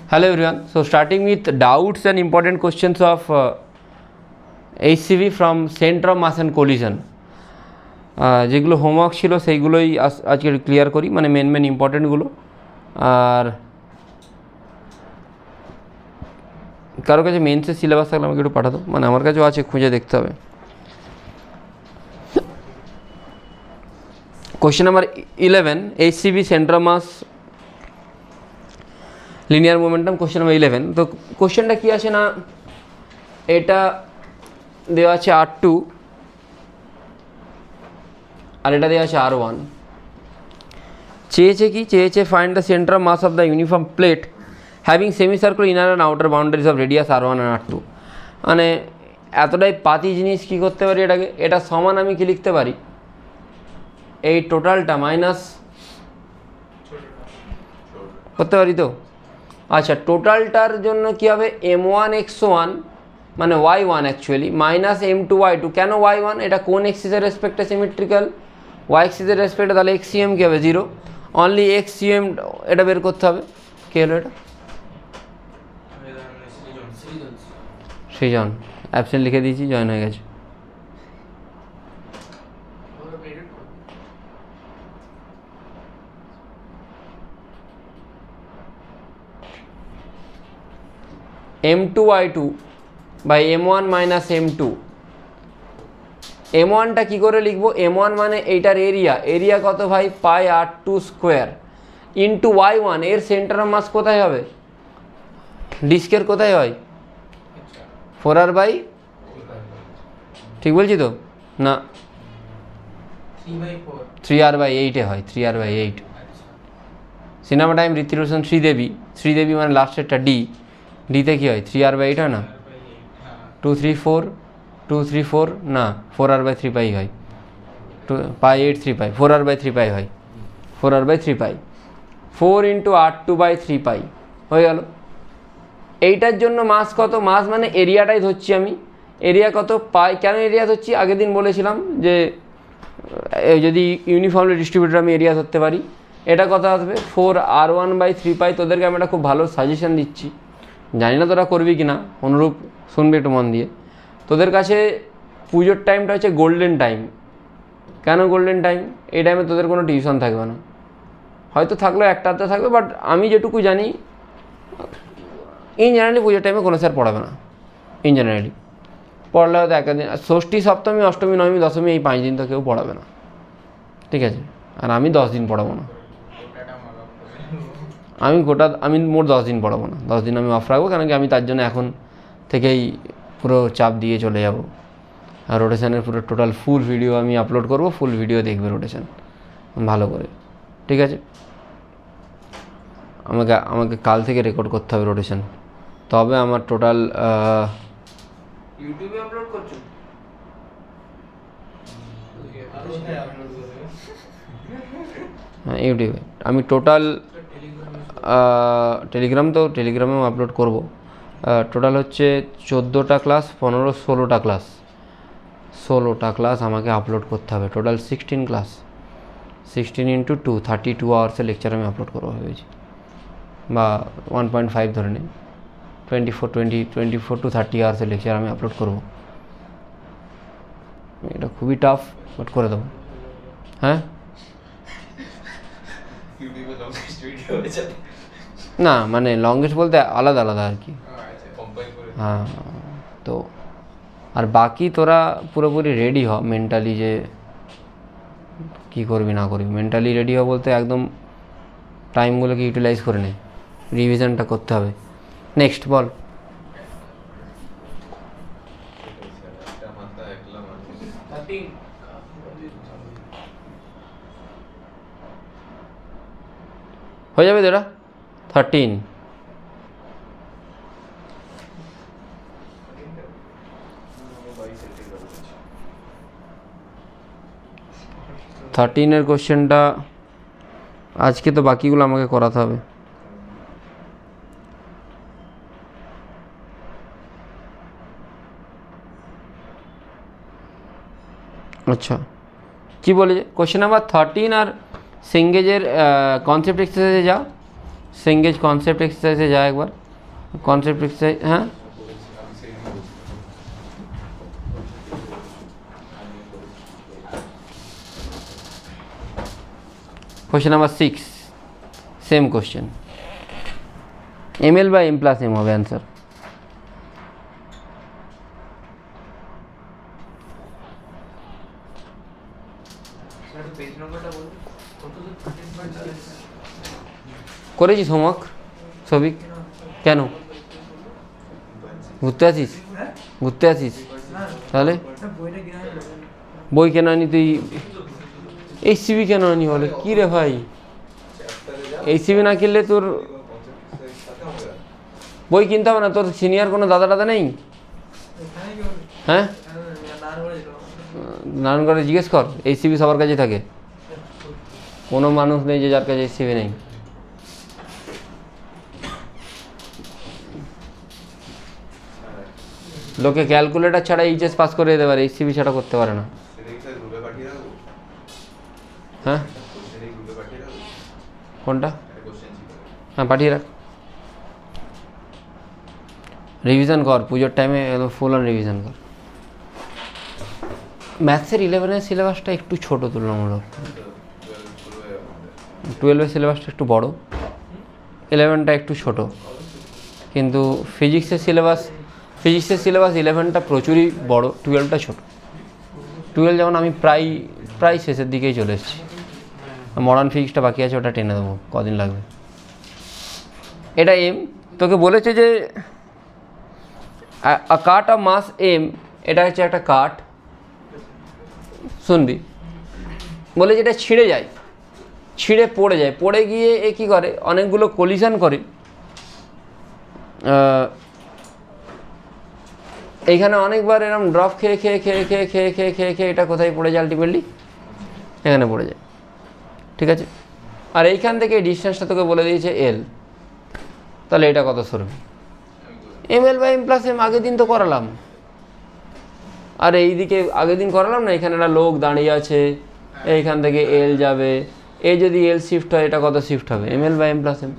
Hello everyone. So starting with doubts and important questions of HCV from center of mass and collision. যেগুলো homework ছিল সেইগুলোই আজকে clear করি, মানে main ইম্পর্টেন্টগুলো। আর কারো কাছে মেন্সের সিলেবাস থাকলে আমাকে একটু পাঠাতো, মানে আমার কাছেও আছে, খুঁজে দেখতে হবে। কোয়েশ্চেন নাম্বার 11, HCV সেন্টার মাস লিনিয়ার মোমেন্টাম, কোশ্চেন নাম্বার 11। তো কোশ্চেনটা কী আছে না, এটা দেওয়া আছে R2 আর এটা দেওয়া আছে R1। চেয়েছে find the centre of mass of the uniform plate having semi circular inner and outer boundaries of radius R1 and R2। মানে এতটাই পাতি জিনিস কী করতে পারি এটাকে, এটা সমান আমি কি লিখতে পারি, এই টোটালটা মাইনাস করতে পারি তো। আচ্ছা, টোটালটার জন্য কী হবে, M1 x1 মানে y1 actually minus M2 y2। কেন y1? এটা কোন এক্সিসের রেসপেক্টে সিমেট্রিক্যাল, y এক্সিসের রেসপেক্টে, তাহলে xcm কী হবে 0, অনলি xcm এটা বের করতে হবে। কে হলো এটা? সৃজন। অ্যাবসেন্ট লিখে দিয়েছি, জয়েন হয়ে গেছে। M2 y2 by M1 minus M2। M1টা কী করে লিখবো, M1 মানে এইটার এরিয়া কত ভাই, পাই R2 স্কোয়ার ইন্টু y1, এর সেন্টার অফ মাস কোথায় হবে, ডিস্কের কোথায় হয়, 4r বাই, ঠিক বলছি তো না, 3r বাই 8-এ হয়, 3r by 8। Cinema time Hrithik Roshan Sridevi মানে লাস্টেরটা ডিতে কী হয়, 3r বাই 8 হয় না, 2 3 4 না, 4r বাই 3 পাই হয়, পাই 8 3 পাই, 4r বাই 3 পাই হয়, 4r by 3 pi, 4 into R2 by 3 pi হয়ে গেল। এইটার জন্য মাস কত, মাস মানে এরিয়াটাই ধরছি আমি, এরিয়া কত পাই। কেন এরিয়া ধরছি, আগের দিন বলেছিলাম যে যদি ইউনিফর্মলি ডিস্ট্রিবিউটেড আমি এরিয়া ধরতে পারি। এটা কত আসবে, 4r1 বাই 3 পাই। তোদেরকে আমি একটা খুব ভালো সাজেশন দিচ্ছি, জানি না তোরা করবি কি না, অনুরূপ শুনবি একটু মন দিয়ে। তোদের কাছে পুজোর টাইমটা হচ্ছে গোল্ডেন টাইম। কেন গোল্ডেন টাইম? এই টাইমে তোদের কোনো টিউশন থাকবে না, হয়তো থাকলেও একটা আধটা থাকবে, বাট আমি যেটুকু জানি ইন জেনারেলি পুজোর টাইমে কোনো স্যার পড়াবে না। ইন জেনারেলি পড়লে হয়তো একদিন, ষষ্ঠী সপ্তমী অষ্টমী নবমী দশমী এই 5 দিন তো কেউ পড়াবে না, ঠিক আছে। আর আমি 10 দিন পড়াবো না, আমি মোট 10 দিন পড়াবো না, 10 দিন আমি অফ রাখবো। কারণ কি আমি তার জন্য এখন থেকেই পুরো চাপ দিয়ে চলে যাব। আর রোটেশনের পুরো টোটাল ফুল ভিডিও আমি আপলোড করব, ফুল ভিডিও দেখবে রোটেশন ভালো করে, ঠিক আছে। আমাকে কাল থেকে রেকর্ড করতে হবে রোটেশন, তবে আমার টোটাল ইউটিউবে আপলোড করছো? হ্যাঁ ইউটিউবে আমি টোটাল টেলিগ্রামেও আপলোড করব। টোটাল হচ্ছে 14টা ক্লাস, 16টা ক্লাস আমাকে আপলোড করতে হবে। টোটাল 16 ক্লাস, 16 ইন্টু 2 32 আওয়ার্সের লেকচার আমি আপলোড করবো ভেবেছি, বা 1.5 ধরে নিন, 24 to 30 আওয়ার্সের লেকচার আমি আপলোড করব। এটা খুবই টাফ, বাট করে দেবো। হ্যাঁ না, মানে লংগেস্ট বলতে আলাদা আর কি। হ্যাঁ, তো আর বাকি তোরা পুরোপুরি রেডি হ মেন্টালি, যে কী করবি না করবি, মেন্টালি রেডি হ বলতে একদম টাইমগুলোকে ইউটিলাইজ করে নে, রিভিশনটা করতে হবে। নেক্সট বল। হয়ে যাবে তো এটা 13। থার্টিনের কোশ্চেনটা আজকে তো বাকিগুলো আমাকে করাতে হবে। আচ্ছা, কি বলেছে কোশ্চেন নাম্বার 13 আর সেঙ্গেজের কনসেপ্ট এক্সারসাইজে যাও। সেঙ্গেজ কনসেপ্ট এক্সারসাইজে যা একবার, কনসেপ্ট এক্সারসাইজ। হ্যাঁ question number 6 same question, ml by m plus m হবে answer। করেছিস হোমওয়ার্ক সবিক? কেন ঘুরতে আসিস? ঘুরতে আসিস তাহলে বই কেন আনি তুই? এইচসিবি কেন আনি বলে? কী রে ভাই, এইচসিবি না কিনলে তোর বই কিনতে হবে না? তোর সিনিয়র কোনো দাদা টাদা নেই? হ্যাঁ নারায়ণগড়ে জিজ্ঞেস কর, এইচসিবি সবার কাছে থাকে, কোনো মানুষ নেই যে যার কাছে এইচসিবি নেই। লোকে ক্যালকুলেটার ছাড়া এইচএস পাস করে দিতে পারে, এইচসিবি ছাড়া করতে পারে না। হ্যাঁ কোনটা? হ্যাঁ পাঠিয়ে রাখ, রিভিশন কর পুজোর টাইমে, ফুল অন রিভিশন কর। ম্যাথসের 11-এর সিলেবাসটা একটু ছোট তুলনামূলক, 12-এর সিলেবাসটা একটু বড়, 11টা একটু ছোট। কিন্তু ফিজিক্সের সিলেবাস 11টা প্রচুরই বড়, 12টা ছোট। 12 যেমন আমি প্রায় শেষের দিকেই চলে এসেছি, মডার্ন ফিজিক্সটা বাকি আছে, ওটা টেনে দেবো, কদিন লাগবে। এটা এম তোকে বলেছে যে কাট অফ মাস এম, এটা হচ্ছে একটা কাট, শুনবি, বলে যেটা ছিঁড়ে যায়, ছিঁড়ে পড়ে যায়, পড়ে গিয়ে এ কী করে, অনেকগুলো কলিশন করে। এইখানে অনেকবার এরকম ড্রপ খেয়ে খেয়ে খেয়ে খেয়ে খেয়ে খেয়ে খেয়ে খেয়ে এটা কোথায় পড়ে যায়? আলটিমেটলি এখানে পড়ে যায়, ঠিক আছে। আর এইখান থেকে এই ডিস্টেন্সটা তোকে বলে দিয়েছে এল, তাহলে এটা কত সরবে? ml by m plus m আগের দিন তো করালাম, আর এইদিকে আগের দিন করালাম না, এখানে একটা লোক দাঁড়িয়ে আছে, এইখান থেকে এল যাবে, এই যদি এল শিফট হয় এটা কত শিফট হবে? ml by m plus m,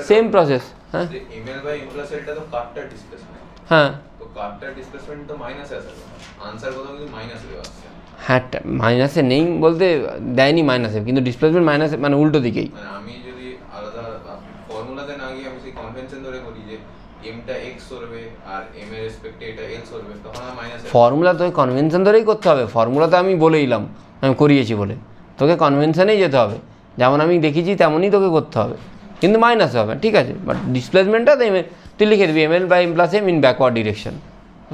same process. হ্যাঁ ml বাই m প্লাস এটা তো কাটটার ডিসপ্লেসমেন্ট, হ্যাঁ তো কাটটার ডিসপ্লেসমেন্ট তো মাইনাসে আসবে, আনসার কত কিন্তু মাইনাসে দেওয়া আছে। হ্যাঁ মাইনাসে নেই বলতে দেয়নি মাইনাসে, কিন্তু ডিসপ্লেসমেন্ট মাইনাসে, মানে উল্টো দিকেই। মানে আমি যদি আলাদা ফর্মুলাতে না গিয়ে আমি সেই কনভেনশন ধরে করি যে mটা x সরবে আর m এর রেসপেক্টে এটা l সরবে, তখন আর মাইনাসে। ফর্মুলা তোকে কনভেনশন ধরেই করতে হবে, ফর্মুলা তো আমি বলেইলাম, আমি করিয়েছি বলে, তোকে কনভেনশনেই যেতে হবে, যেমন আমি দেখিয়েছি তেমনই তোকে করতে হবে, কিন্তু মাইনাসে হবে, ঠিক আছে। বাট ডিসপ্লেসমেন্টটা তুই লিখে দিবি ml by m plus m in backward direction,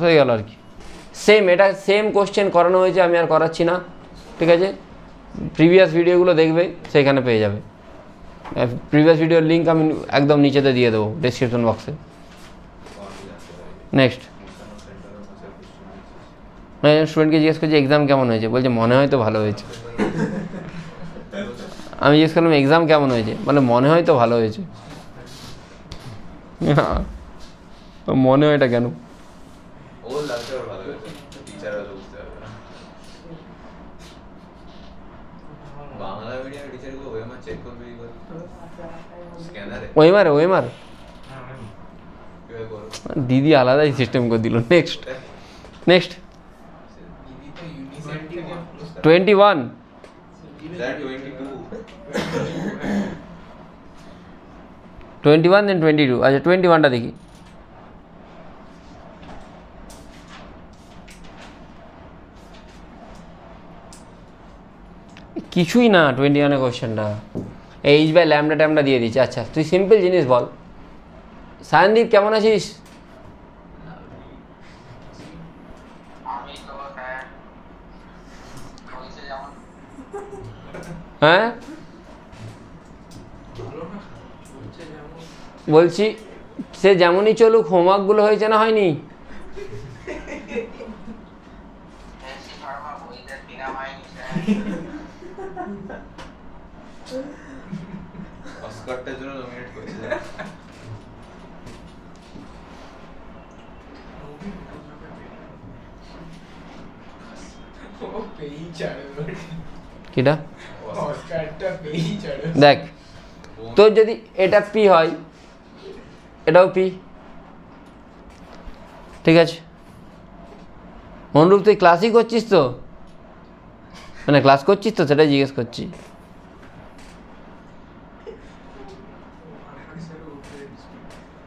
হয়ে গেল আর কি। সেম, এটা সেম কোশ্চেন করানো হয়েছে, আমি আর করাচ্ছি না, ঠিক আছে। প্রিভিয়াস ভিডিওগুলো দেখবে, সেখানে পেয়ে যাবে। প্রিভিয়াস ভিডিওর লিঙ্ক আমি একদম নিচেতে দিয়ে দেবো ডেসক্রিপশন বক্সে। নেক্সট, স্টুডেন্টকে জিজ্ঞেস করছি এক্সাম কেমন হয়েছে, বলছে মনে হয় তো ভালো হয়েছে। আমি জিজ্ঞেস করলাম এক্সাম কেমন হয়েছে, বলে মনে হয় তো ভালো হয়েছে। মনে হয় এটা কেন? ওএমআর দিদি আলাদাই সিস্টেম করে দিল। নেক্সট 21 দেন 22। আচ্ছা 21টা দেখি। কিছুই না 21 কোশ্চেনটা, এইচ বাই ল্যামডা ট্যামডা দিয়ে দিচ্ছে। আচ্ছা তুই সিম্পল জিনিস বল, সায়নদীপ কেমন আছিস? হ্যাঁ বলছি সে যেমনই চলুক, হোমওয়ার্কগুলো হয়েছে না হয়নি? অস্কারটার জন্য নমিনেট করেছে। কিটা দেখ, তোর যদি এটা পি হয় এটাও পি, ঠিক আছে। অনুরূপ তুই ক্লাসই করছিস তো, মানে ক্লাস করছিস তো, সেটাই জিজ্ঞেস করছি।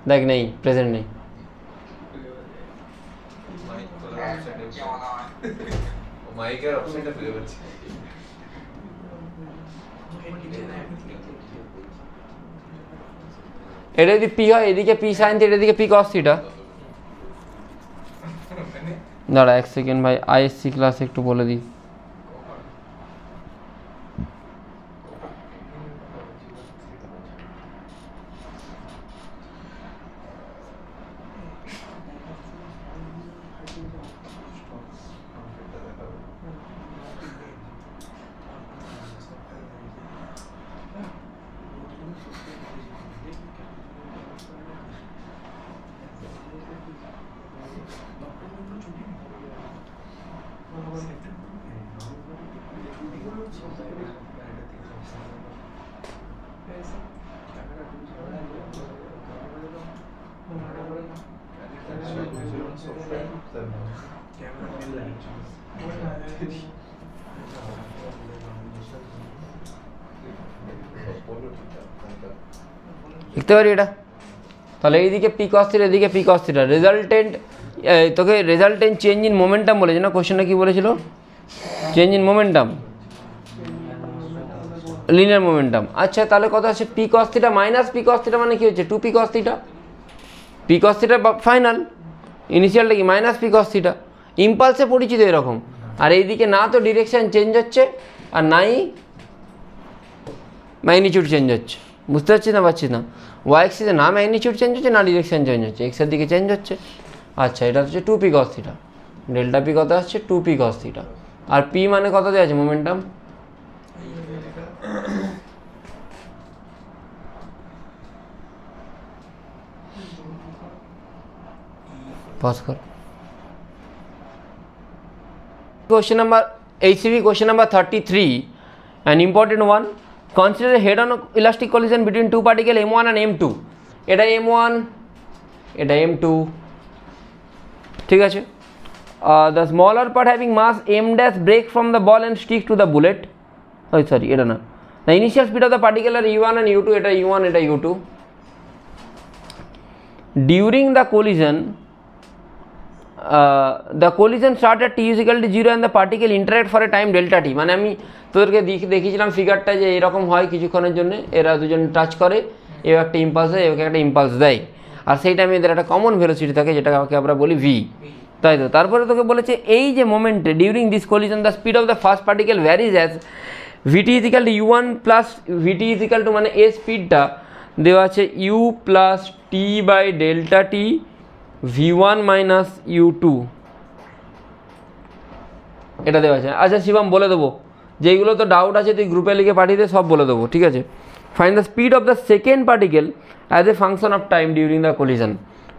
দেখ নেই, প্রেজেন্ট নেই। মাইকের অপশনটা ফেলে পাচ্ছি। এটা যদি পি হয়, এদিকে পি সাইন থিটা, এদিকে পি কস থিটা। দাঁড়া এক সেকেন্ড ভাই, আইএসসি ক্লাস একটু বলে দিই। লিখতে পারি এটা, তাহলে এইদিকে পি কস থিটা, এদিকে পি কস থিটা। রেজাল্টেন্ট, তোকে রেজাল্টেন্ট চেঞ্জ ইন মোমেন্টাম বলেছে না, কোশ্চেনটা কি বলেছিল? Change in momentum, linear momentum. আচ্ছা তাহলে কথা আছে P cos theta minus P cos theta মানে কি হচ্ছে? 2 P cos theta. P cos theta final, ইনিশিয়ালটা কি মাইনাস পি কস থিটা। ইম্পালসে পরিচিত এরকম। আর এইদিকে না তো ডিরেকশান চেঞ্জ হচ্ছে আর নাই ম্যাগনিটিউড চেঞ্জ হচ্ছে। বুঝতে পারছিস না পারছিস না? ওয়াই এক্সিসে না ম্যাগনিটিউড চেঞ্জ হচ্ছে না ডিরেকশান চেঞ্জ হচ্ছে, এক্সের দিকে চেঞ্জ হচ্ছে। আচ্ছা এটা হচ্ছে 2 P cos theta, delta P কত আসছে? 2 পি কস থিটা। আর পি মানে কত দেওয়া আছে? মোমেন্টাম। পজ কর। Question number HCV question number 33, an important one. Consider a head-on elastic collision between two particles M1 and M2. এটা M1, এটা M2, ঠিক আছে। The smaller part having mass M dash break from the ball and stick to the bullet. Oh sorry, এটা না। The initial speed of the particle are U1 and U2. এটা U1, এটা U2. During the collision, the collision start at t is equal to 0 and the particle interact for a time delta t. মানে আমি তোদেরকে দেখিয়েছিলাম ফিগারটা যে এরকম হয়, কিছুক্ষণের জন্য এরা দুজন টাচ করে, এও একটা ইম্পালস দেয়, এও একটা ইম্পালস দেয়, আর সেই টাইমে এদের একটা কমন ভেলোসিটি থাকে যেটাকে আমরা বলি ভি, তাই তো। তারপরে তোকে বলেছে এই যে মোমেন্টে during this collision the speed of the first particle varies as VT is equal to U1 plus VT is equal to, মানে এ স্পিডটা দেওয়া আছে U plus T by delta T V1 minus U2, এটা দেওয়া আছে। আচ্ছা শিবম বলে দেবো, যেইগুলো তো ডাউট আছে তুই গ্রুপে লিখে পাঠিয়ে দে, সব বলে দেবো, ঠিক আছে। Find the speed of the second particle as a function of time during the collision,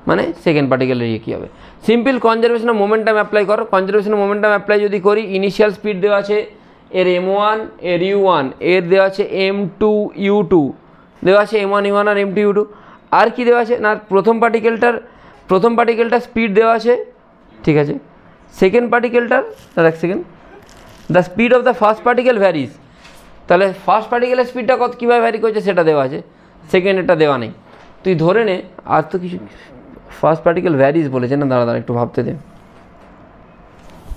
মানে সেকেন্ড পার্টিকেলের ইয়ে কী হবে? Simple conservation of momentum apply করো। কনজারভেশন অফ মোমেন্টাম অ্যাপ্লাই যদি করি, ইনিশিয়াল স্পিড দেওয়া আছে এর M1, এর U1, এর দেওয়া আছে M2 U2, দেওয়া আছে M1 U1 আর M2 U2। আর কি দেওয়া আছে না, প্রথম পার্টিকেলটার স্পিড দেওয়া আছে, ঠিক আছে। সেকেন্ড পার্টিকেলটার, এক second, the speed of the first particle varies, তাহলে ফার্স্ট পার্টিকেলের স্পিডটা কত কীভাবে ভ্যারি করছে সেটা দেওয়া আছে, সেকেন্ডেরটা দেওয়া নেই। তুই ধরে নে, আর তো কিছু ফার্স্ট পার্টিকেল ভ্যারিজ বলেছে না, দাঁড়া একটু ভাবতে দে।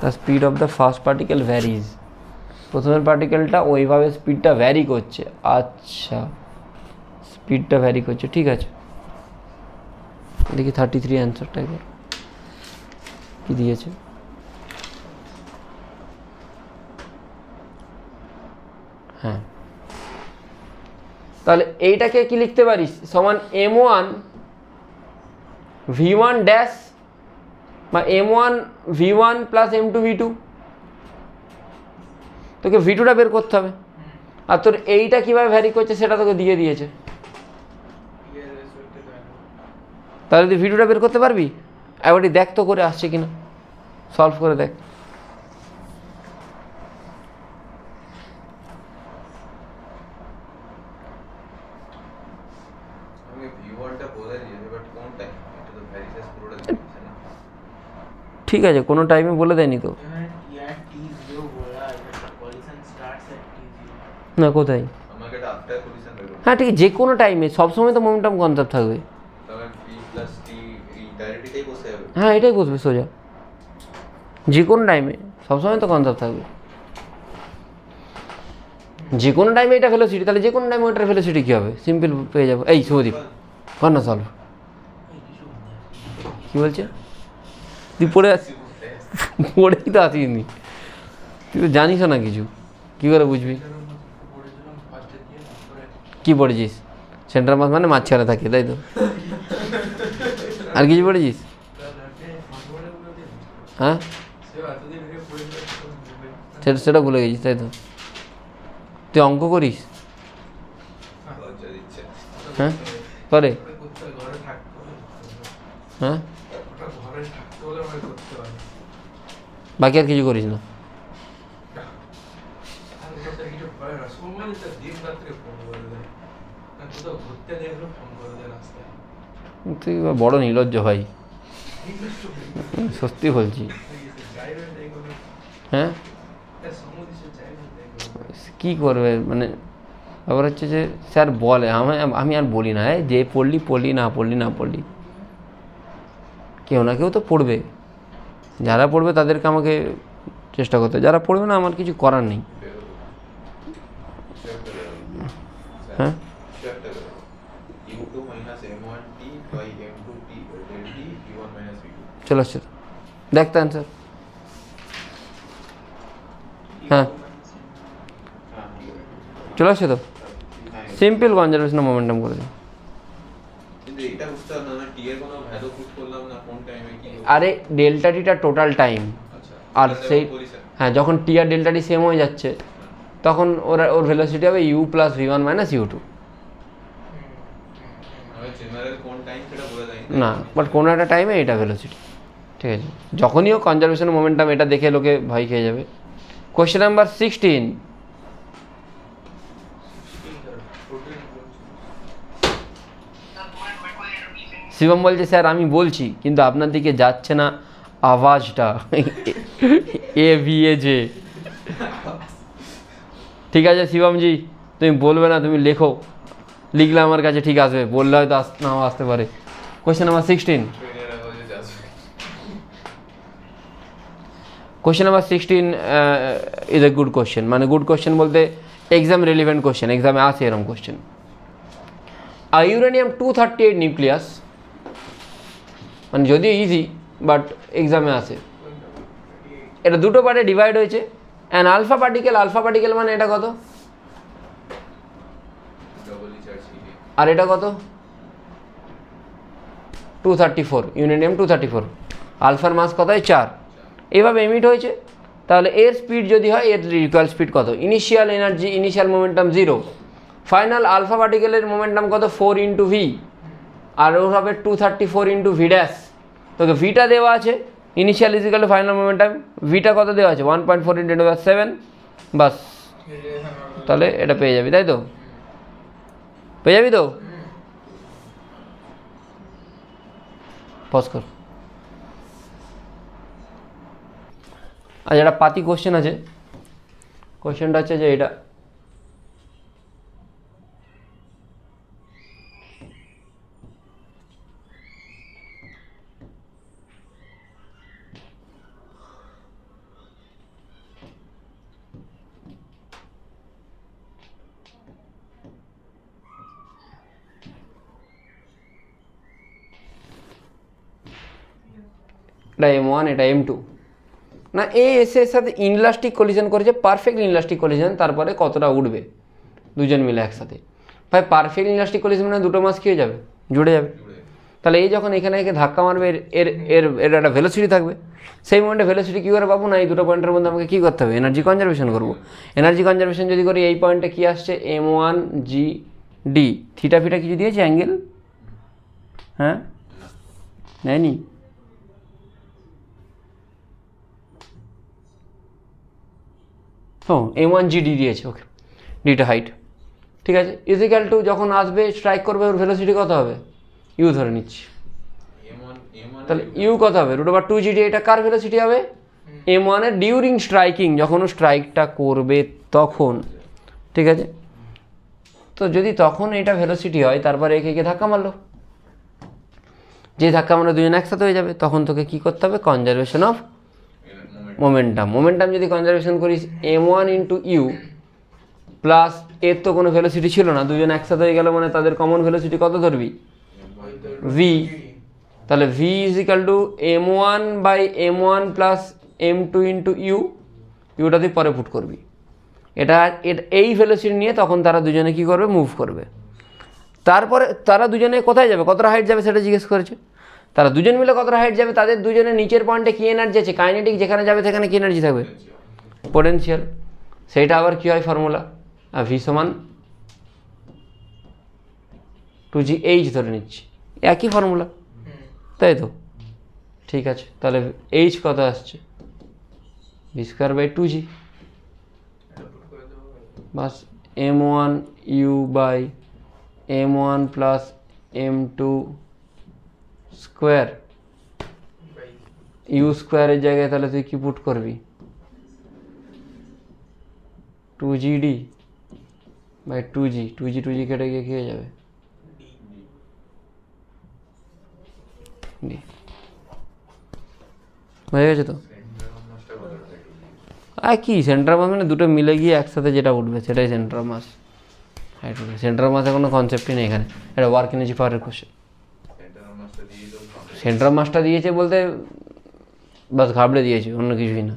The speed of the first particle varies, প্রথমের পার্টিকেলটা ওইভাবে স্পিডটা ভ্যারি করছে। আচ্ছা স্পিডটা ভ্যারি করছে, ঠিক আছে। দেখি 33 অ্যান্সারটা একবার কী দিয়েছে। হ্যাঁ তাহলে এইটাকে কি লিখতে পারিস? সমান M1 V1 ড্যাশ বা M1 V1 plus M2 V2। তোকে V2টা বের করতে হবে, আর তোর এইটা কীভাবে ভ্যারি করছে সেটা তোকে দিয়ে দিয়েছে। তাহলে তুই V2টা বের করতে পারবি? একবারটি দেখ তো করে আসছে কিনা, সলভ করে দেখ। বাট কোন টাইম এটা তো ভ্যারিসেস পুরোটা দিচ্ছে না। ঠিক আছে, কোনো টাইমে বলে দেয়নি তো। না কোথায়? আমাকে এটা আফটার পজিশন বের করতে। হ্যাঁ ঠিক আছে, যে কোনো টাইমে সবসময় তো মোমেন্টাম কনসার্ভ থাকবে। তবে p প্লাস t এই ডাইরেক্টলিটাই বসে যাবে। হ্যাঁ এটাই বসবে সোজা, যে কোনো টাইমে সবসময় তো কনসার্ভ থাকবে। যে কোনো টাইমে এটা ভেলোসিটি, তাহলে যে কোনো টাইমে ওইটার ভেলোসিটি কী হবে? সিম্পল পেয়ে যাবো। এই শুভদীপ কর না সলভ। কী বলছে? তুই পড়ে আসছিস? পড়েই তো আসিনি, তুই তো জানিস না কিছু, কী করে বুঝবি? কী পড়েছিস? সেন্টার মাস মানে মাছ ছাড়া থাকে, তাই তো? আর কিছু পড়েছিস? হ্যাঁ সেটা ভুলে গেছিস, তাই তো? তুই অঙ্ক করিস? লজ্জা দিচ্ছে। হ্যাঁ করে। হ্যাঁ বাকি আর কিছু করিস না? তুই বড় নির্লজ্জ ভাই, সত্যি বলছি। হ্যাঁ কী করবে মানে, ব্যাপার হচ্ছে যে স্যার বলে আমি আর বলি না, যে পড়লি না পড়লি কেউ না কেউ তো পড়বে। যারা পড়বে তাদেরকে আমাকে চেষ্টা করতে, যারা পড়বে না আমার কিছু করার নেই। হ্যাঁ চলে আসছে তো, দেখতে অ্যান্সার। হ্যাঁ চলে আসছে তো, সিম্পল কনজারভেশন অফ মোমেন্টাম করে দিই। আরে ডেল্টা টিটা টোটাল টাইম, আর সেই হ্যাঁ যখন টি আর ডেল্টা টি সেম হয়ে যাচ্ছে তখন ওর ভেলোসিটি হবে U plus v1 minus u2। না বাট কোনো একটা টাইমে এটা ভেলোসিটি, ঠিক আছে? যখনই ও কনজারভেশন মোমেন্টাম এটা দেখে লোকে ভয় খেয়ে যাবে। Question number 16। শিবম বলছে স্যার আমি বলছি কিন্তু আপনার দিকে যাচ্ছে না আওয়াজটা, AVAJ। ঠিক আছে শিবমজি, তুমি বলবে না, তুমি লেখো, লিখলে আমার কাছে ঠিক আসবে, বললে হয়তো নাও আসতে পারে। Question number 16। Question number 16 is a good question, মানে গুড কোয়েশ্চেন বলতে এক্সাম রিলেভেন্ট কোয়েশ্চেন, এক্সামে আসে এরকম কোয়েশ্চেন। ইউরেনিয়াম 238 নিউক্লিয়াস, মানে যদিও ইজি বাট এক্সামে আসে। এটা দুটো পার্টে ডিভাইড হয়েছে। অ্যান আলফা পার্টিকেল মানে এটা কত, আর এটা কত? 234, ইউরেনিয়াম 234। আলফার মাস কত হয়? 4। এইভাবে এমিট হয়েছে। তাহলে এর স্পিড যদি হয়, এর রিকয়েল স্পিড কত? Initial energy, initial momentum 0। Final alpha পার্টিকেলের মোমেন্টাম কত? 4 ইন্টু ভি, আর ওর হবে 234 ইন্টু ভি ড্যাশ। তোকে ভিটা দেওয়া আছে, initial is equal to final momentum, ভিটা কত দেওয়া আছে? 1.4 × 10⁷, বাস। তাহলে এটা পেয়ে যাবি, তাই তো? পেয়ে যাবি তো? পজ কর। আচ্ছা একটা পাতি কোশ্চেন আছে, কোশ্চেনটা হচ্ছে যে এটা M1, এটা M2 না, এসে এর সাথে ইনলাস্টিক কলিশন করেছে, পারফেক্ট ইনলাস্টিক কলিশন। তারপরে কতটা উঠবে দুজন মিলে একসাথে? ভাই পারফেক্ট ইনলাস্টিক কলিশন মানে দুটো মাস কী হয়ে যাবে? জুড়ে যাবে। তাহলে এই যখন এখানে একে ধাক্কা মারবে, এর এর এর একটা ভেলোসিটি থাকবে। সেই মোমেন্টে ভেলোসিটি কী করে পাবো? না এই দুটো পয়েন্টের মধ্যে আমাকে কী করতে হবে? এনার্জি কনজারভেশন করবো। এনার্জি কনজারভেশন যদি করি, এই পয়েন্টে কী আসছে? M1G_d। থিটা ফিটা কিছু দিয়েছে অ্যাঙ্গেল? হ্যাঁ নেয়নি? M1G_d দিয়েছে, ওকে, ডিটা হাইট, ঠিক আছে। ইজিক্যাল টু যখন আসবে স্ট্রাইক করবে, ওর ভেলোসিটি কত হবে? ইউ ধরে নিচ্ছি। তাহলে ইউ কত হবে √2GD, এটা কার ভেলোসিটি হবে m1 এর ডিউরিং স্ট্রাইকিং, যখন ও স্ট্রাইকটা করবে তখন, ঠিক আছে। তো যদি তখন এটা ভেলোসিটি হয় তারপরে একে ধাক্কা মারলো, যে ধাক্কা মারলে দুজন একসাথে হয়ে যাবে, তখন তোকে কী করতে হবে কনজারভেশন অফ মোমেন্টাম। মোমেন্টাম যদি কনজারভেশন করিস m1 × u প্লাস এর তো কোনো ভেলোসিটি ছিল না, দুজন একসাথে হয়ে গেল মানে তাদের কমন ভেলোসিটি কত ধরবি v, তাহলে v = m1/m1 plus m2 × u, Yuta তুই পরে পুট করবি। এটা এই ভেলোসিটি নিয়ে তখন তারা দুজনে কি করবে মুভ করবে। তারপরে তারা দুজনে কোথায় যাবে, কতটা হাইট যাবে সেটা জিজ্ঞেস করেছে। তারা দুজন মিলে কতটা হাইট যাবে, তাদের দুজনের নিচের পয়েন্টে কী এনার্জি আছে, কাইনেটিক যেখানে যাবে সেখানে কী এনার্জি থাকবে পোটেনশিয়াল। সেইটা আবার কী হয় ফর্মুলা, v = 2gh ধরে নিচ্ছি, একই ফর্মুলা, তাই তো? ঠিক আছে, তাহলে h কত আসছে v²/2g, bus m1u/m1 plus m2 square, you স্কোয়ারের জায়গায় তাহলে তুই কি পুট করবি 2gd/2g, 2g কেটে গিয়ে কী হয়ে যাবে d, হয়ে গেছে তো? আর কি সেন্টার মাস মানে দুটো মিলে গিয়ে একসাথে যেটা উঠবে সেটাই সেন্টার মাস। সেন্টার মাসে কোনো কনসেপ্টই নেই এখানে, এটা ওয়ার্ক এনার্জি পাওয়ারের কোশ্চেন। সেন্টার মাসটা দিয়েছে বলতে বাস ঘাবড়ে দিয়েছে, অন্য কিছুই না।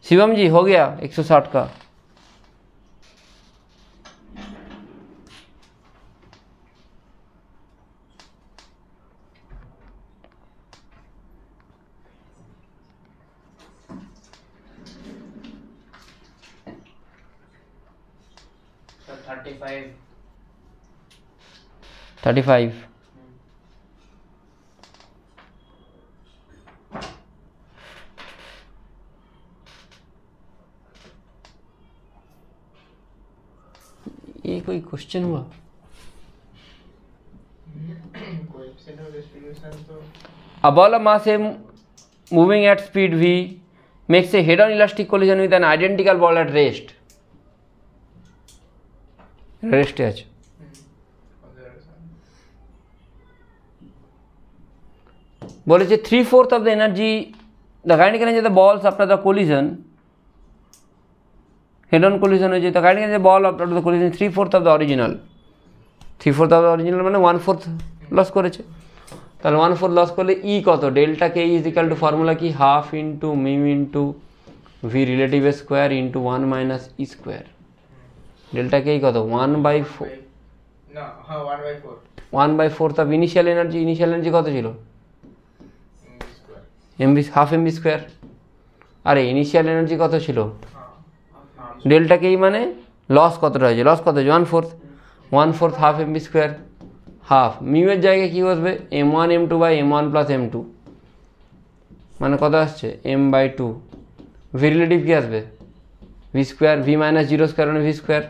शिवम जी हो गया 160 का। So 35 35 ये कोई क्वेश्चन हुआ? कोएफिशिएंट ऑफ डिस्ट्रीब्यूशन तो A ball of mass m moving at speed v makes a head-on elastic collision with an identical ball at rest. Rest আছে। বলেছে 3/4 of the energy the kinetic energy of the balls after the collision, head-on collision হয়েছে, the kinetic energy of the ball after the collision 3/4 of the original, 3/4 of the original মানে 1/4 loss করেছে। তাহলে 1/4 loss করলে e কত, delta K is equal to formula কি, half into mu into v relative square into 1 minus e square. Delta K কত 1/4, না হ্যাঁ 1/4 1/4 of initial energy. Initial energy কত ছিল square m v, half m v square. আরে initial energy কত ছিল, হ্যাঁ ডেল্টা কেই মানে লস কতটা হয়েছে, লস কত হয়েছে 1/4, 1/4 হাফ এমভি স্কোয়ার, হাফ মিউয়ের জায়গায় কী বসবে m1 m2/m1 প্লাস m2 মানে কত আসছে m/2, ভি রিলেটিভ কী আসবে v square, v minus 0 square মানে v square,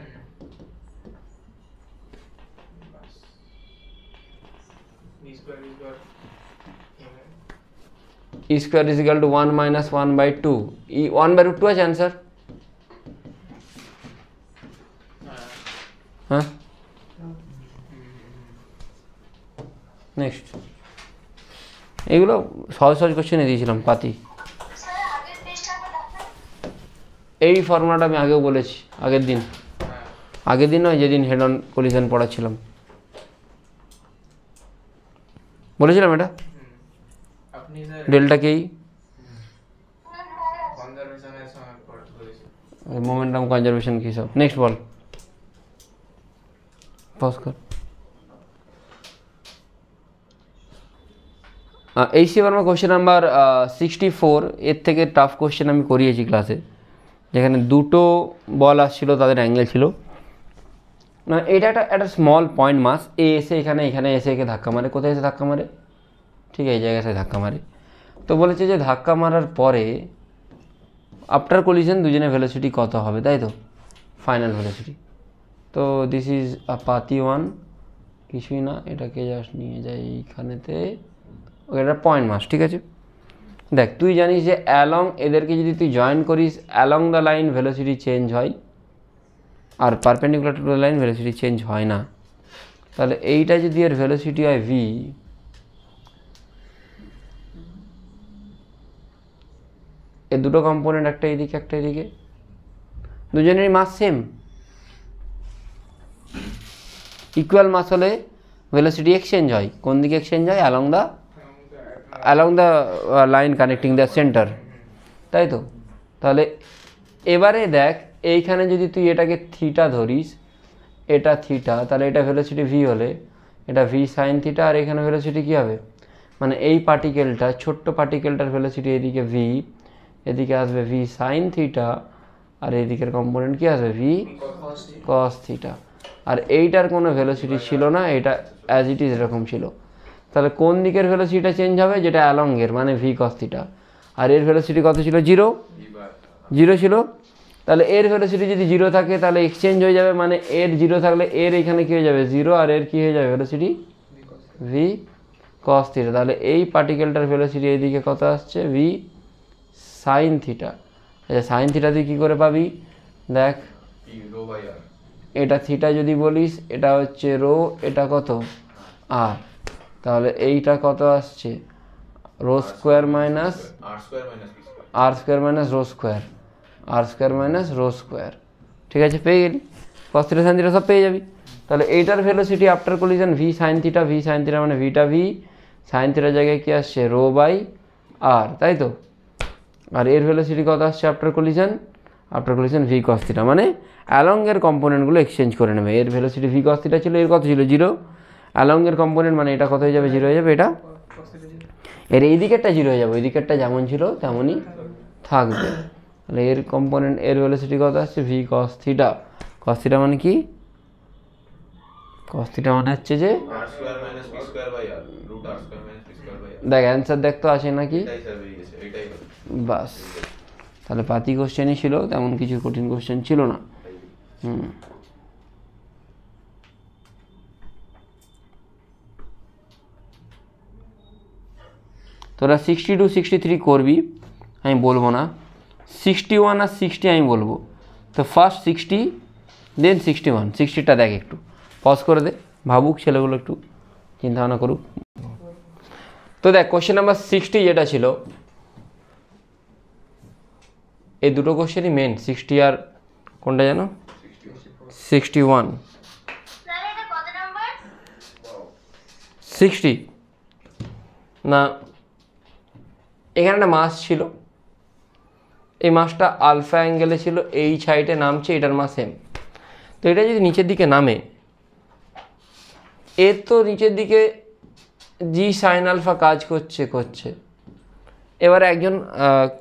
v square e square is equal to 1 minus 1/2, e 1/2 আছে অ্যান্সার। হ্যাঁ নেক্সট, এগুলো সহজ সহজ কোশ্চেনে দিয়েছিলাম পাতি। এই ফর্মুলাটা আমি আগেও বলেছি, আগের দিন নয় যেদিন হেড অন কলিশন পড়াচ্ছিলাম বলেছিলাম এটা, আপনি স্যার ডেল্টা কেই কনজারভেশনের সময় বলেছেন। মোমেন্টাম কনজারভেশন কী সব। নেক্সট বল, পজ কর। এইচসি ভার্মা কোশ্চেন নাম্বার 64, এর থেকে টাফ কোশ্চেন আমি করিয়েছি ক্লাসে, যেখানে দুটো বল আসছিল তাদের অ্যাঙ্গেল ছিল না, এটা একটা স্মল পয়েন্ট মাস, এ এসে এখানে এসে একে ধাক্কা মারে, কোথায় এসে ধাক্কা মারে ঠিক এই জায়গায় এসে ধাক্কা মারে। তো বলেছে যে ধাক্কা মারার পরে আফটার কলিশন দুজনের ভেলোসিটি কত হবে, তাই তো ফাইনাল ভেলোসিটি। তো দিস ইজ পাতি 1 কিছুই না, এটাকে জাস্ট নিয়ে যাই এইখানেতে, এটা পয়েন্ট মাস, ঠিক আছে। দেখ তুই জানিস যে অ্যালং এদেরকে যদি তুই জয়েন করিস along the line velocity change হয়, আর perpendicular to the line velocity change হয় না। তাহলে এইটা যদি এর ভেলোসিটি হয় ভি, এর দুটো কম্পোনেন্ট, একটা এদিকে একটা এদিকে, দুজনেরই মাস সেম, ইকুয়াল মাস হলে ভেলোসিটি এক্সচেঞ্জ হয়। কোন দিকে এক্সচেঞ্জ হয়? Along the line connecting the centre, তাই তো। তাহলে এবারে দেখ এইখানে যদি তুই এটাকে থিটা ধরিস, এটা থিটা, তাহলে এটা ভেলোসিটি ভি হলে এটা ভি সাইন থিটা, আর এখানে ভেলোসিটি কী হবে, মানে এই পার্টিকেলটা, ছোট্ট পার্টিকেলটার ভেলোসিটি এদিকে ভি, এদিকে আসবে ভি সাইন থিটা, আর এদিকের কম্পোনেন্ট কী আসবে ভি কস থিটা। আর এইটার কোনো ভেলোসিটি ছিল না, এটা অ্যাজ ইট ইজ এরকম ছিল। তাহলে কোন দিকের ভেলোসিটিটা চেঞ্জ হবে? যেটা অ্যালংয়ের, মানে ভি কস থিটা। আর এর ভেলোসিটি কত ছিল? জিরো ছিল। তাহলে এর ভেলোসিটি যদি জিরো থাকে তাহলে এক্সচেঞ্জ হয়ে যাবে, মানে এর জিরো থাকলে এর এখানে কী হয়ে যাবে? জিরো, আর এর কী হয়ে যাবে ভেলোসিটি? V cos theta. তাহলে এই পার্টিকেলটার ভেলোসিটি এইদিকে কত আসছে? V sine theta. আচ্ছা সাইন থিটা তুই কী করে পাবি? দেখ এটা থিটা যদি বলিস, এটা হচ্ছে রো, এটা কত? আর। তাহলে এইটা কত আসছে? রো স্কোয়ার মাইনাস আর স্কোয়ার মাইনাস রো স্কোয়ার, আর স্কোয়ার মাইনাস রো স্কোয়ার, ঠিক আছে, পেয়ে গেলি। কস থিটা সাইন থিটা সব পেয়ে যাবি। তাহলে এইটার velocity after collision V sine theta, V sine theta মানে ভিটা ভি, সাইন থিটার জায়গায় কী আসছে? রো বাই আর, তাই তো। আর এর ভেলোসিটি কত আসছে আফটার কলিশন ভি কস থিটা, মানে অ্যালংয়ের কম্পোনেন্টগুলো এক্সচেঞ্জ করে নেবে। এর ভেলোসিটি ভি কস থিটা ছিল, এর কত ছিল? জিরো। অ্যালংয়ের কম্পোনেন্ট মানে এটা কত হয়ে যাবে? জিরো হয়ে যাবে। এটা এর এই দিকেরটা জিরো হয়ে যাবে, ওই দিকেরটা যেমন ছিল তেমনই থাকবে। তাহলে এর কম্পোনেন্ট, এর ভেলোসিটি কত আসছে? V cos theta. কস থিটা মানে কি? কস থিটা মানে হচ্ছে যে দেখ অ্যান্সার দেখ তো আসে নাকি, বাস। তাহলে পাতি কোশ্চেনই ছিল, তেমন কিছু কঠিন কোশ্চেন ছিল না। তোরা 62 63 করবি, আমি বলবো না। 61 আর 60 আমি বলবো। তো ফার্স্ট 60 দেন 61, 60টা দেখ, একটু পজ করে দে, ভাবুক ছেলেগুলো, একটু চিন্তা ভাবনা করুক। তো দেখ কোশ্চেন নাম্বার 60 যেটা ছিল, এই দুটো কোশ্চেনই মেন, 60 আর কোনটা জানো? 61। 60 না, এখানে একটা মাস ছিল, এই মাসটা আলফা অ্যাঙ্গেলে ছিল, এই সাইডে নামছে, এটার মাস এম। তো এটা যদি নিচের দিকে নামে, এর তো নিচের দিকে জি সাইন আলফা কাজ করছে। এবারে একজন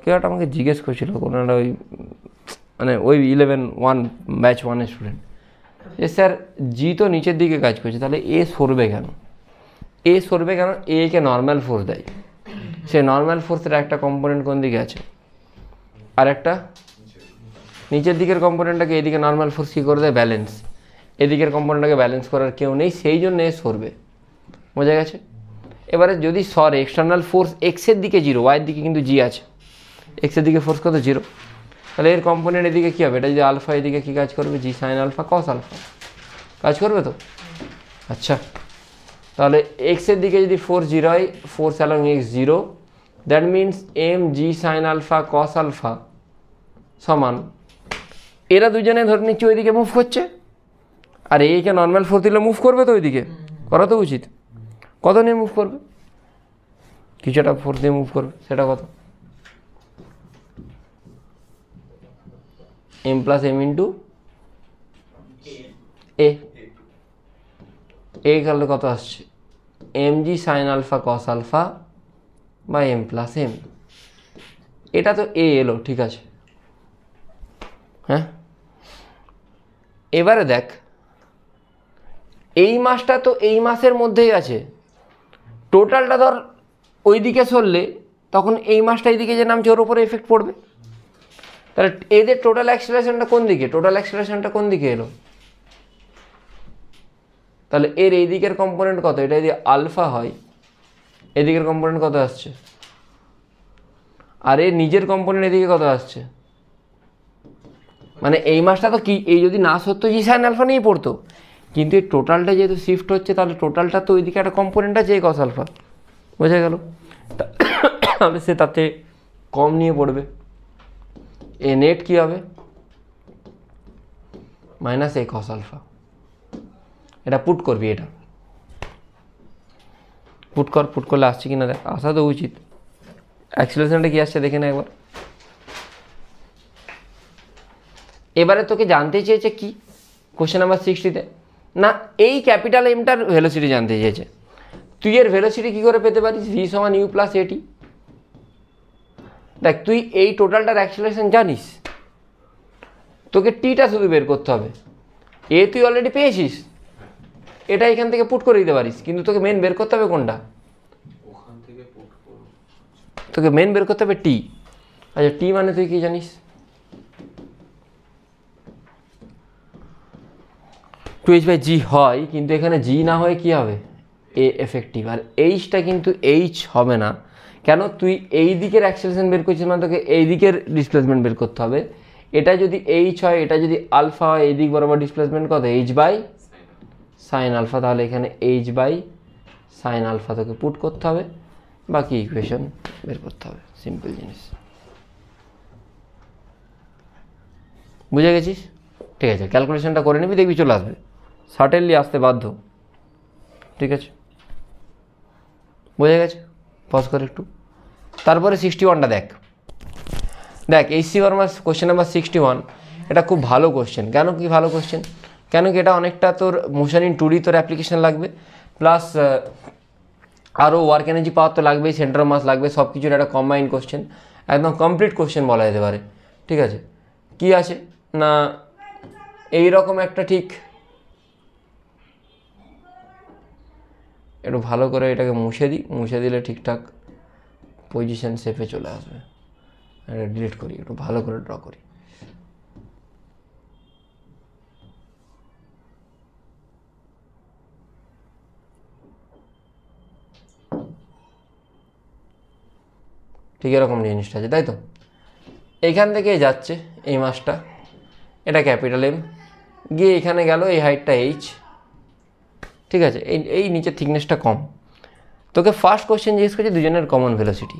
কেউ একটা আমাকে জিজ্ঞেস করছিল, কোনো একটা ওই মানে ওই 11-1 ব্যাচ 1-এর স্টুডেন্ট, যে স্যার জি তো নিচের দিকে কাজ করছে, তাহলে এ সরবে কেন? একে নর্মাল ফোর্স দেয়, সে নর্মাল ফোর্সের একটা কম্পোনেন্ট কোন দিকে আছে, আর একটা নিচের দিকের কম্পোনেন্টটাকে এদিকে নর্মাল ফোর্স কী করে দেয়? ব্যালেন্স। এদিকের কম্পোনেন্টটাকে ব্যালেন্স করার কেউ নেই, সেই জন্য এ সরবে। বোঝা গেছে? এবারে যদি সরে, এক্সটার্নাল ফোর্স এক্সের দিকে জিরো, ওয়াইয়ের দিকে কিন্তু জি আছে, এক্সের দিকে ফোর্স কত? জিরো। তাহলে এর কম্পোনেন্ট এদিকে কী হবে? এটা যদি আলফা, এদিকে কী কাজ করবে? G sine alpha cos alpha কাজ করবে তো। আচ্ছা, তাহলে এক্সের দিকে যদি ফোর্স জিরো হয়, force along x zero, that means m g sine alpha cos alpha সমান, এরা দুজনে ধরে নিচ্ছে ওইদিকে মুভ করছে, আর এইকে নর্মাল ফোর্স দিলে মুভ করবে তো ওইদিকে, করা তো উচিত। কত নিয়ে মুভ করবে? কিছুটা ফোর্স দিয়ে মুভ করবে, সেটা কত? M plus m into a গেলে কত আসছে? M g sine alpha cos alpha বা এম প্লাস এম। এটা তো এ এলো, ঠিক আছে, হ্যাঁ। এবারে দেখ এই মাসটা তো এই মাসের মধ্যেই আছে, টোটালটা ধর ওই দিকে সরলে তখন এই মাসটা এইদিকে যে নামছে ওর উপরে এফেক্ট পড়বে। তাহলে এদের টোটাল অ্যাক্সেলারেশনটা কোন দিকে? টোটাল অ্যাক্সেলারেশনটা কোন দিকে এলো? তাহলে এর এই দিকের কম্পোনেন্ট কত, এটা যদি আলফা হয় এদিকের কম্পোনেন্ট কত আসছে, আর এর নিজের কম্পোনেন্ট এদিকে কত আসছে, মানে এই মাসটা তো কি এই যদি না সত্য জি সাইন আলফা নিয়েই পড়তো, কিন্তু এই টোটালটা যেহেতু শিফট হচ্ছে তাহলে টোটালটা তো ওইদিকে একটা কম্পোনেন্ট আছে এই কস আলফা, বোঝা গেল। তাহলে সে তাতে কম নিয়ে পড়বে, এ নেট কী হবে মাইনাস এ কস আলফা। এটা পুট করবি, এটা পুট করলে আসছে কি না দেখ, আসা তো উচিত। অ্যাক্সিলারেশনটা কি আসছে দেখে না একবার। এবারে তোকে জানতে চেয়েছে কি কোশ্চেন নাম্বার 60-তে, না এই ক্যাপিটাল এমটার ভেলোসিটি জানতে চেয়েছে। তুই এর ভেলোসিটি কী করে পেতে পারিস, ভি সমান ইউ প্লাস এটি। দেখ তুই এই টোটালটার অ্যাক্সিলারেশন জানিস, তোকে টিটা শুধু বের করতে হবে। এ তুই অলরেডি পেয়েছিস, এটা এখান থেকে পুট করে দিতে পারিস, কিন্তু তোকে মেন বের করতে হবে কোনটা, ওখান থেকে পুট করব, তোকে মেন বের করতে হবে টি। আচ্ছা টি মানে তুই কি জানিস, 2h/g হয়, কিন্তু এখানে জি না হয়ে কি হবে এ এফেক্টিভ, আর এইচটা কিন্তু এইচ হবে না। কেন, তুই এই দিকের অ্যাক্সেলারেশন বের করছিস মানে তোকে এই দিকের ডিসপ্লেসমেন্ট বের করতে হবে। এটা যদি এইচ হয়, এটা যদি আলফা হয়, এই দিক বরাবর ডিসপ্লেসমেন্ট কত এইচ বাই সাইন আলফা, তাহলে এখানে এইচ বাই সাইন আলফা তোকে পুট করতে হবে, বাকি ইকুয়েশন বের করতে হবে, সিম্পল জিনিস। বুঝে গেছিস? ঠিক আছে, ক্যালকুলেশনটা করে নিবি, দেখবি চলে আসবে, সার্টেনলি আসতে বাধ্য। ঠিক আছে, বোঝা গেছে? পজ করে একটু। তারপরে 61টা দেখ এইচসি ভার্মার কোশ্চেন নাম্বার 61, এটা খুব ভালো কোশ্চেন। কেন কি ভালো কোশ্চেন, কেন কি এটা অনেকটা তোর মোশন ইন 2D তোর অ্যাপ্লিকেশন লাগবে, প্লাস আরও ওয়ার্ক এনার্জি পাওয়ার তো লাগবেই, সেন্টার মাস লাগবে, সব কিছুর একটা কম্বাইন্ড কোশ্চেন, একদম কমপ্লিট কোশ্চেন বলা যেতে পারে। ঠিক আছে, কি আছে না এই রকম একটা, ঠিক একটু ভালো করে এটাকে মুছে দিলে ঠিকঠাক পজিশন শেপে চলে আসবে। এটা ডিলিট করি, একটু ভালো করে ড্র করি। ঠিক এরকম জিনিসটা আছে, তাই তো? এইখান থেকে যাচ্ছে এই মাসটা, এটা ক্যাপিটাল এম, গিয়ে এখানে গেল, এই হাইটটা এইচ। ঠিক আছে, এই নিচের থিকনেসটা কম। তোকে ফার্স্ট কোশ্চেন জিজ্ঞেস করছে দুজনের কমন ভেলোসিটি।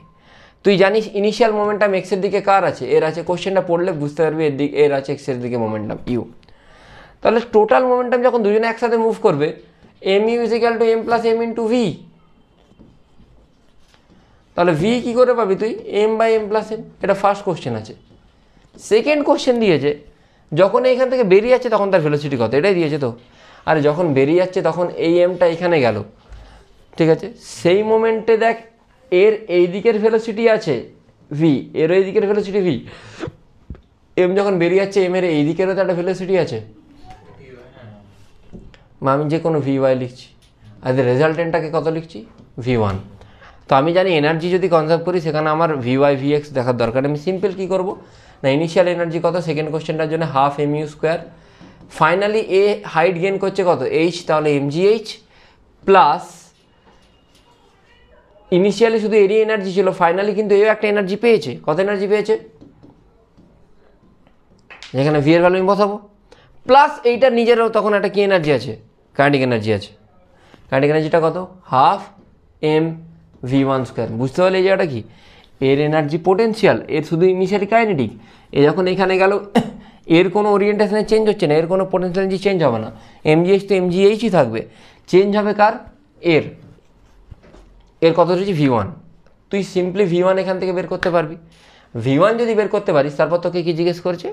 তুই জানিস ইনিশিয়াল মোমেন্টাম এক্সের দিকে কার আছে, এর আছে। কোশ্চেনটা পড়লে বুঝতে পারবি এর আছে এক্সের দিকে মোমেন্টাম ইউ। তাহলে টোটাল মোমেন্টাম যখন দুজনে একসাথে মুভ করবে, m u is equal to m plus m into v. তাহলে ভি কী করে পাবি তুই, m by m plus m. এটা ফার্স্ট কোশ্চেন আছে। সেকেন্ড কোশ্চেন দিয়েছে যখন এইখান থেকে বেরিয়ে যাচ্ছে তখন তার ভেলোসিটি কত, এটাই দিয়েছে তো। আর যখন বেরিয়ে যাচ্ছে তখন এই এমটা এখানে গেল। ঠিক আছে, সেই মোমেন্টে দেখ এর এই দিকের ভেলোসিটি আছে ভি, এর এই দিকের ভেলোসিটি ভি। এম যখন বেরিয়ে যাচ্ছে এম এর এই দিকেরও তো একটা ভেলোসিটি আছে, আমি যে কোনো ভি ওয়াই লিখছি, আর রেজাল্টেন্টটাকে কত লিখছি ভি ওয়ান। তো আমি জানি এনার্জি যদি কনজার্ভ করি সেখানে আমার ভি ওয়াই ভি এক্স দেখার দরকার। আমি সিম্পল কী করবো না, ইনিশিয়াল এনার্জি কত সেকেন্ড কোশ্চেনটার জন্য half m u square, finally এ হাইট গেন করছে কত এইচ, তাহলে m g h plus initially শুধু এরিয়া এনার্জি ছিল, ফাইনালি কিন্তু এও একটা এনার্জি পেয়েছে। কত এনার্জি পেয়েছে, যেখানে ভি এর ভ্যালু আমি বসাবো, প্লাস এইটার নিজেরও তখন একটা কি এনার্জি আছে, কাইনেটিক এনার্জি আছে। কাইনেটিক এনার্জিটা কত, half m v one square. বুঝতে পারলে এই জায়গাটা কি, এর এনার্জি পোটেন্সিয়াল, এর শুধু ইনিশিয়ালি কাইনেটিক। এ যখন এখানে গেল এর কোনো ওরিয়েন্টেশনে চেঞ্জ হচ্ছে না, এর কোনো পোটেন্সিয়াল এনার্জি চেঞ্জ হবে না, এমজিএইচ তো এমজিএইচই থাকবে। চেঞ্জ হবে কার, এর কত হচ্ছে ভি ওয়ান। তুই সিম্পলি ভি ওয়ান এখান থেকে বের করতে পারবি। ভি ওয়ান যদি বের করতে পারিস তারপর তোকে কি জিজ্ঞেস করছে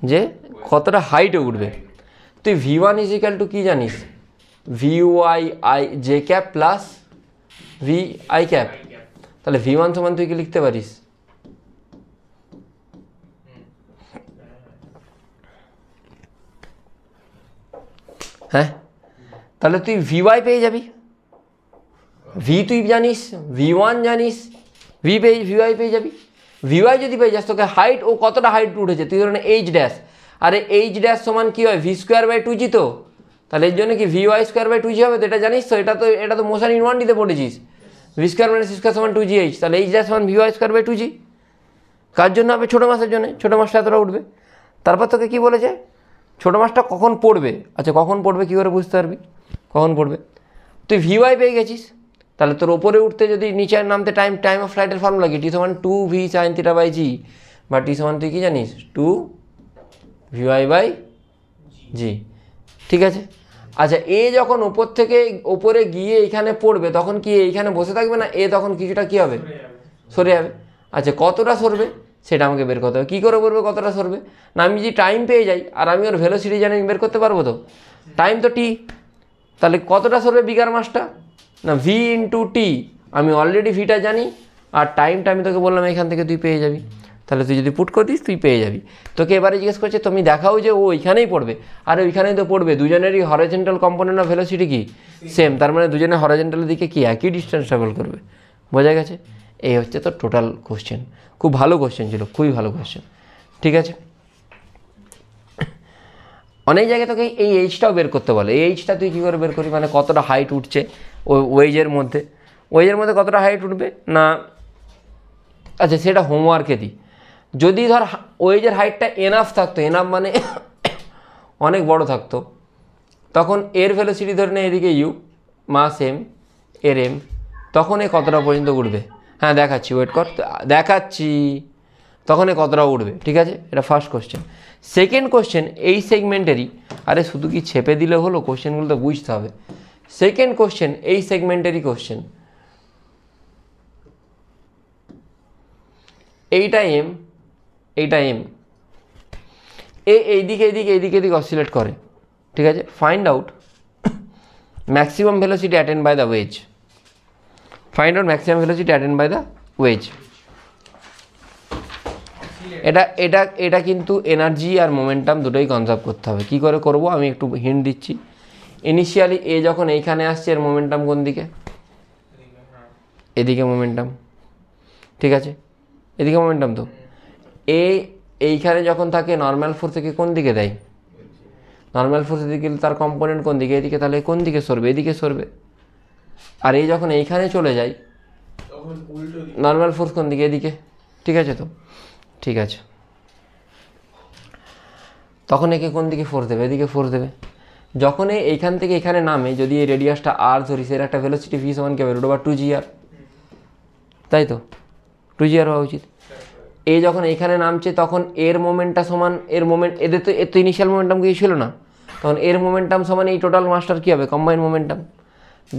যে কতটা হাইটে উঠবে। তুই v one is equal to কী জানিস, v y i j cap plus v i cap. তাহলে ভি ওয়ান সমান তুই কি লিখতে পারিস, হ্যাঁ? তাহলে তুই ভি ওয়াই পেয়ে যাবি। ভি তুই জানিস, ভি ওয়ান জানিস, ভি ওয়াই পেয়ে যাবি। ভি ওয়াই যদি পেয়ে যাস তোকে হাইট, ও কতটা হাইট উঠেছে তুই ধরে এইচ ড্যাশ, আরে এইচ ড্যাশ সমান কী হয় ভি স্কোয়ার বাই টু জি। তো তাহলে এর জন্য কি V y square by 2g হবে, তো এটা জানিস তো, এটা তো মোশন ইন 1D তে পড়েছিস, ভি স্কোয়ার মাইনাস স্কোয়ার সমান 2gh, তাহলে এইচ ড্যাশ সমান v y square by 2g। কার জন্য হবে? ছোটো মাসের জন্য, ছোটো মাসটা এতটা উঠবে। তারপর তোকে কী বলেছে? ছোটো মাসটা কখন পড়বে, আচ্ছা কখন পড়বে কী করে বুঝতে পারবি কখন পড়বে? তুই ভি ওয়াই পেয়ে গেছিস, তাহলে তোর ওপরে উঠতে যদি নিচে নামতে টাইম অফ ফ্লাইটের ফর্মুলা কি? টি সমান 2v sin θ বাই জি, বা টি সমান তুই কী জানিস? 2vy বাই জি, ঠিক আছে। আচ্ছা এ যখন ওপর থেকে ওপরে গিয়ে এখানে পড়বে তখন কি এইখানে বসে থাকবে না, এ তখন কিছুটা কী হবে? সরে যাবে। আচ্ছা কতটা সরবে সেটা আমাকে বের করতে হবে। কী করে বলবে কতটা সরবে? না আমি যদি টাইম পেয়ে যাই আর আমি ওর ভেলোসিটি জানি, আমি বের করতে পারবো তো? টাইম তো টি, তাহলে কতটা সরবে বিগার মাসটা? না ভি ইন্টু টি, আমি অলরেডি ভিটা জানি, আর টাইমটা আমি তোকে বললাম এখান থেকে তুই পেয়ে যাবি। তাহলে তুই যদি পুট করে দিস তুই পেয়ে যাবি। তোকে এবারে জিজ্ঞেস করছে তুমি দেখাও যে ও ওইখানেই পড়বে, আর ওইখানেই তো পড়বে, দুজনেরই হরিজন্টাল কম্পোনেন্ট অফ ভেলোসিটি কি সেম, তার মানে দুজনে হরিজন্টালের দিকে কি একই ডিস্টেন্স ট্রাভেল করবে। বোঝা গেছে? এই হচ্ছে তো টোটাল কোশ্চেন। খুব ভালো কোশ্চেন ছিল, খুবই ভালো কোশ্চেন, ঠিক আছে। অনেক জায়গায় তোকে এই এইজটাও বের করতে বলে, এই এইজটা তুই কী করে বের করবি, মানে কতটা হাইট উঠছে ওয়েজের মধ্যে, কতটা হাইট উঠবে না, আচ্ছা সেটা হোমওয়ার্কে দিই। যদি ধর ওয়েজের হাইটটা এনাফ থাকতো, এনাফ মানে অনেক বড় থাকতো, তখন এর ভেলোসিটি ধরে নে এদিকে ইউ, মাস এম, এর এম, তখন এ কতটা পর্যন্ত উঠবে? হ্যাঁ দেখাচ্ছি, ওয়েট কর, দেখাচ্ছি, তখন এ কতটা উঠবে, ঠিক আছে। এটা ফার্স্ট কোশ্চেন। সেকেন্ড কোশ্চেন এই সেগমেন্টেরই, আরে শুধু কি ছেপে দিলে হলো, কোশ্চেনগুলো তো বুঝতে হবে। সেকেন্ড কোশ্চেন এই সেগমেন্টেরই কোশ্চেন, এইটা এম, এইটা এম, এইদিকে অসিলেট করে, ঠিক আছে। Find out maximum velocity attend by the wedge, এটা কিন্তু এনার্জি আর মোমেন্টাম দুটোই কনজার্ভ করতে হবে। কী করে করব আমি একটু হিন্ট দিচ্ছি। ইনিশিয়ালি এ যখন এইখানে আসছে, এর মোমেন্টাম কোন দিকে? এদিকে মোমেন্টাম, ঠিক আছে, এদিকে মোমেন্টাম। তো এইখানে যখন থাকে নর্মাল ফোর্স থেকে কোন দিকে দেয়? নর্মাল ফোর্সের দিকে, তার কম্পোনেন্ট কোন দিকে? এদিকে, তাহলে কোন দিকে সরবে? এদিকে সরবে। আর এই যখন এইখানে চলে যায় নর্মাল ফোর্স কোন দিকে? এদিকে, ঠিক আছে। তো ঠিক আছে, তখন একে কোন দিকে ফোর্স দেবে? এদিকে ফোর্স দেবে। যখন এইখান থেকে এখানে নামে, যদি এই রেডিয়াসটা আর ধরি, সের একটা ভেলোসিটি ভি সমান কি হবে? √2gr, তাই তো 2gr হওয়া উচিত। এ যখন এইখানে নামছে তখন এর মোমেন্টটা সমান এর মোমেন্ট, এর তো ইনিশিয়াল মোমেন্টাম কিছু ছিল না, তখন এর মোমেন্টাম সমান এই টোটাল মাসটার কী হবে? Combine momentum.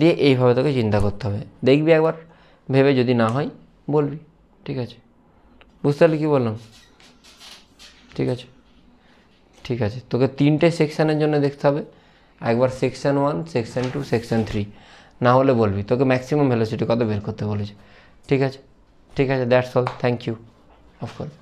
দিয়ে এইভাবে তোকে চিন্তা করতে হবে, দেখবি একবার ভেবে, যদি না হয় বলবি, ঠিক আছে। বুঝতে পারলি কী বললাম? ঠিক আছে, ঠিক আছে। তোকে 3টে সেকশানের জন্য দেখতে হবে, একবার সেকশান 1, সেকশান 2, সেকশান 3, না হলে বলবি। তোকে ম্যাক্সিমাম ভেলোসিটি কত বের করতে বলেছে, ঠিক আছে, ঠিক আছে। That's all, thank you, of course.